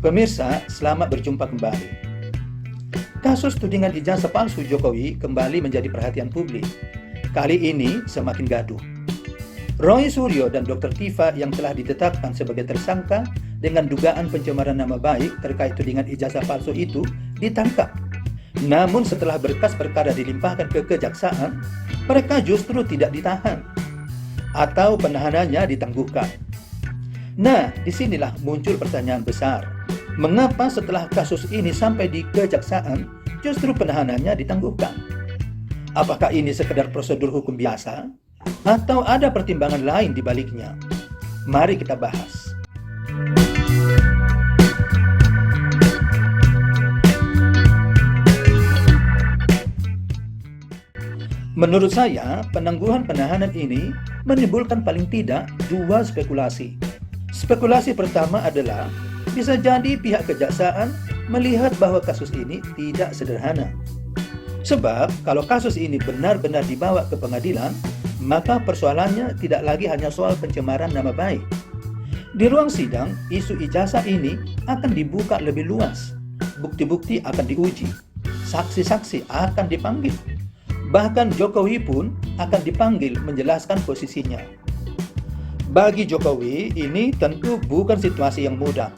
Pemirsa, selamat berjumpa kembali. Kasus tudingan ijazah palsu Jokowi kembali menjadi perhatian publik. Kali ini semakin gaduh. Roy Suryo dan Dr. Tifa yang telah ditetapkan sebagai tersangka dengan dugaan pencemaran nama baik terkait tudingan ijazah palsu itu ditangkap. Namun setelah berkas perkara dilimpahkan ke kejaksaan, mereka justru tidak ditahan atau penahanannya ditangguhkan. Nah, disinilah muncul pertanyaan besar. Mengapa setelah kasus ini sampai di kejaksaan, justru penahanannya ditangguhkan? Apakah ini sekedar prosedur hukum biasa? Atau ada pertimbangan lain di baliknya? Mari kita bahas. Menurut saya, penangguhan penahanan ini menimbulkan paling tidak dua spekulasi. Spekulasi pertama adalah bisa jadi pihak kejaksaan melihat bahwa kasus ini tidak sederhana. Sebab kalau kasus ini benar-benar dibawa ke pengadilan, maka persoalannya tidak lagi hanya soal pencemaran nama baik. Di ruang sidang, isu ijazah ini akan dibuka lebih luas. Bukti-bukti akan diuji. Saksi-saksi akan dipanggil. Bahkan Jokowi pun akan dipanggil menjelaskan posisinya. Bagi Jokowi, ini tentu bukan situasi yang mudah.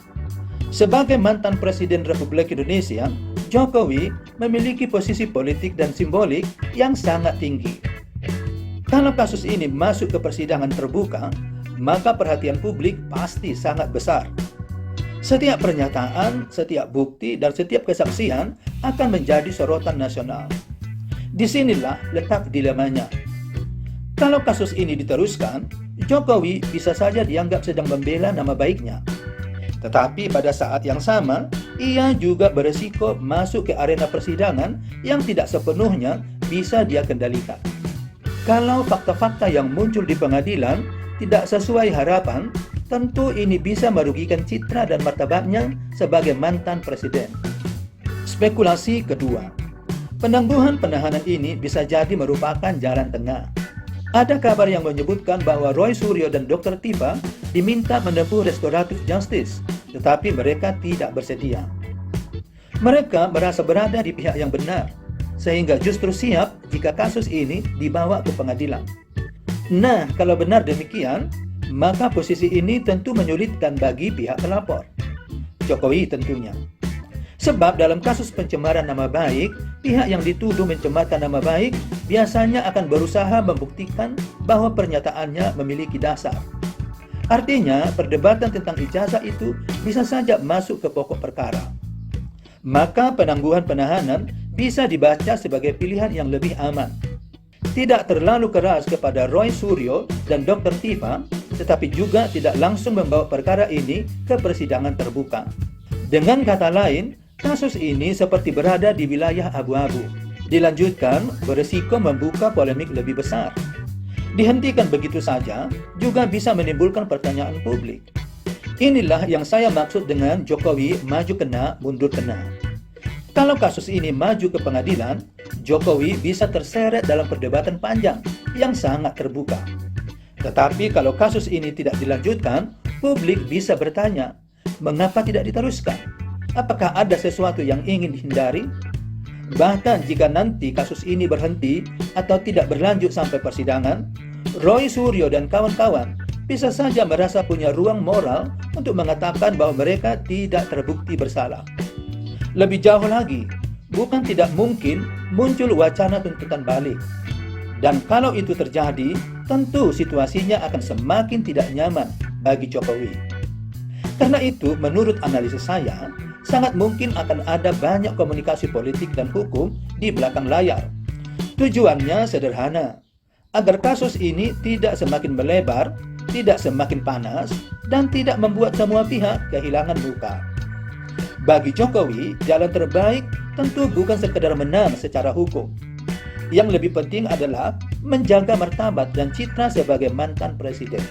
Sebagai mantan Presiden Republik Indonesia, Jokowi memiliki posisi politik dan simbolik yang sangat tinggi. Kalau kasus ini masuk ke persidangan terbuka, maka perhatian publik pasti sangat besar. Setiap pernyataan, setiap bukti, dan setiap kesaksian akan menjadi sorotan nasional. Disinilah letak dilemanya. Kalau kasus ini diteruskan, Jokowi bisa saja dianggap sedang membela nama baiknya. Tetapi pada saat yang sama, ia juga beresiko masuk ke arena persidangan yang tidak sepenuhnya bisa dia kendalikan. Kalau fakta-fakta yang muncul di pengadilan tidak sesuai harapan, tentu ini bisa merugikan citra dan martabatnya sebagai mantan presiden. Spekulasi kedua, penangguhan penahanan ini bisa jadi merupakan jalan tengah. Ada kabar yang menyebutkan bahwa Roy Suryo dan Dr. Tifa diminta menempuh restoratif justice, tetapi mereka tidak bersedia. Mereka merasa berada di pihak yang benar, sehingga justru siap jika kasus ini dibawa ke pengadilan. Nah, kalau benar demikian, maka posisi ini tentu menyulitkan bagi pihak pelapor, Jokowi tentunya. Sebab dalam kasus pencemaran nama baik, pihak yang dituduh mencemarkan nama baik biasanya akan berusaha membuktikan bahwa pernyataannya memiliki dasar. Artinya, perdebatan tentang ijazah itu bisa saja masuk ke pokok perkara. Maka penangguhan penahanan bisa dibaca sebagai pilihan yang lebih aman. Tidak terlalu keras kepada Roy Suryo dan Dr. Tifa, tetapi juga tidak langsung membawa perkara ini ke persidangan terbuka. Dengan kata lain, kasus ini seperti berada di wilayah abu-abu. Dilanjutkan, beresiko membuka polemik lebih besar. Dihentikan begitu saja juga bisa menimbulkan pertanyaan publik. Inilah yang saya maksud dengan Jokowi maju kena, mundur kena. Kalau kasus ini maju ke pengadilan, Jokowi bisa terseret dalam perdebatan panjang yang sangat terbuka. Tetapi kalau kasus ini tidak dilanjutkan, publik bisa bertanya, mengapa tidak diteruskan? Apakah ada sesuatu yang ingin dihindari? Bahkan jika nanti kasus ini berhenti atau tidak berlanjut sampai persidangan, Roy Suryo dan kawan-kawan bisa saja merasa punya ruang moral untuk mengatakan bahwa mereka tidak terbukti bersalah. Lebih jauh lagi, bukan tidak mungkin muncul wacana tuntutan balik. Dan kalau itu terjadi, tentu situasinya akan semakin tidak nyaman bagi Jokowi. Karena itu, menurut analisis saya, sangat mungkin akan ada banyak komunikasi politik dan hukum di belakang layar. Tujuannya sederhana, agar kasus ini tidak semakin melebar, tidak semakin panas, dan tidak membuat semua pihak kehilangan muka. Bagi Jokowi, jalan terbaik tentu bukan sekedar menang secara hukum. Yang lebih penting adalah menjaga martabat dan citra sebagai mantan presiden.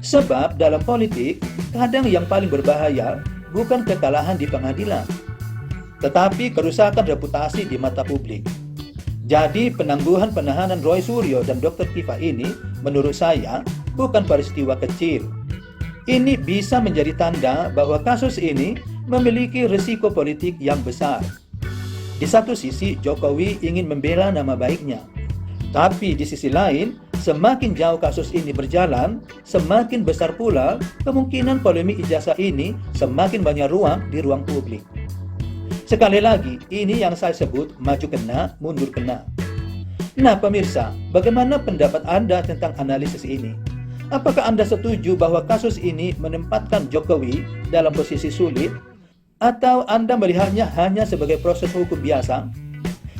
Sebab dalam politik, kadang yang paling berbahaya bukan kekalahan di pengadilan, tetapi kerusakan reputasi di mata publik. Jadi penangguhan penahanan Roy Suryo dan Dr. Tifa ini menurut saya bukan peristiwa kecil. Ini bisa menjadi tanda bahwa kasus ini memiliki risiko politik yang besar. Di satu sisi, Jokowi ingin membela nama baiknya. Tapi di sisi lain, semakin jauh kasus ini berjalan, semakin besar pula kemungkinan polemik ijazah ini semakin banyak ruang di ruang publik. Sekali lagi, ini yang saya sebut maju kena, mundur kena. Nah pemirsa, bagaimana pendapat Anda tentang analisis ini? Apakah Anda setuju bahwa kasus ini menempatkan Jokowi dalam posisi sulit? Atau Anda melihatnya hanya sebagai proses hukum biasa?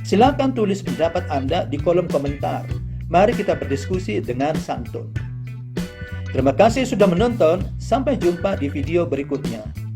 Silakan tulis pendapat Anda di kolom komentar. Mari kita berdiskusi dengan santun. Terima kasih sudah menonton. Sampai jumpa di video berikutnya.